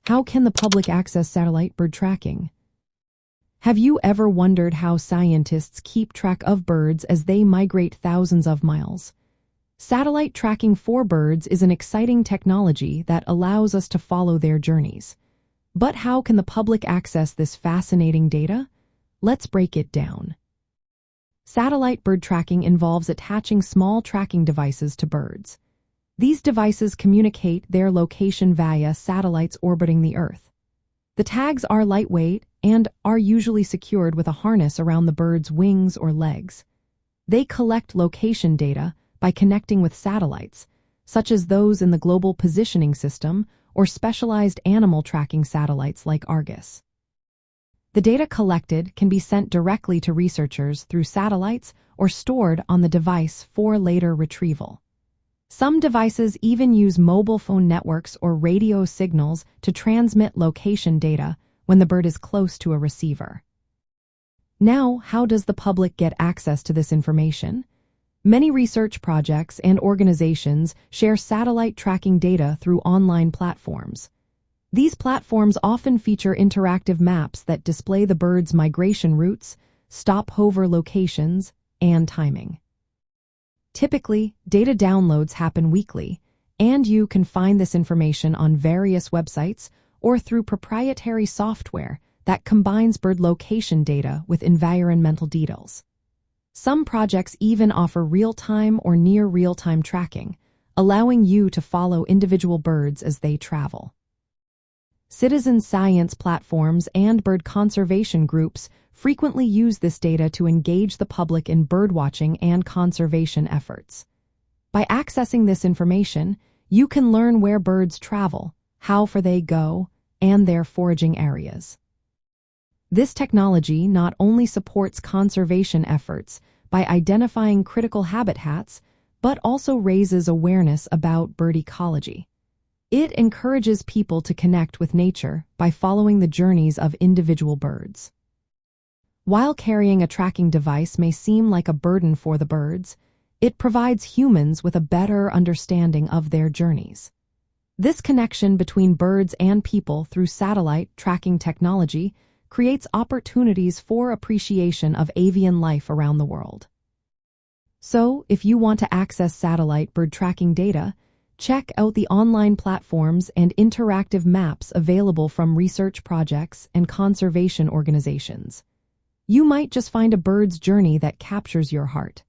How can the public access satellite bird tracking? Have you ever wondered how scientists keep track of birds as they migrate thousands of miles? Satellite tracking for birds is an exciting technology that allows us to follow their journeys. But how can the public access this fascinating data? Let's break it down. Satellite bird tracking involves attaching small tracking devices to birds. These devices communicate their location via satellites orbiting the Earth. The tags are lightweight and are usually secured with a harness around the bird's wings or legs. They collect location data by connecting with satellites, such as those in the Global Positioning System or specialized animal tracking satellites like Argus. The data collected can be sent directly to researchers through satellites or stored on the device for later retrieval. Some devices even use mobile phone networks or radio signals to transmit location data when the bird is close to a receiver. Now, how does the public get access to this information? Many research projects and organizations share satellite tracking data through online platforms. These platforms often feature interactive maps that display the bird's migration routes, stopover locations, and timing. Typically, data downloads happen weekly, and you can find this information on various websites or through proprietary software that combines bird location data with environmental details. Some projects even offer real-time or near real-time tracking, allowing you to follow individual birds as they travel. Citizen science platforms and bird conservation groups frequently use this data to engage the public in birdwatching and conservation efforts. By accessing this information, you can learn where birds travel, how far they go, and their foraging areas. This technology not only supports conservation efforts by identifying critical habitats, but also raises awareness about bird ecology. It encourages people to connect with nature by following the journeys of individual birds. While carrying a tracking device may seem like a burden for the birds, it provides humans with a better understanding of their journeys. This connection between birds and people through satellite tracking technology creates opportunities for appreciation of avian life around the world. So, if you want to access satellite bird tracking data, check out the online platforms and interactive maps available from research projects and conservation organizations. You might just find a bird's journey that captures your heart.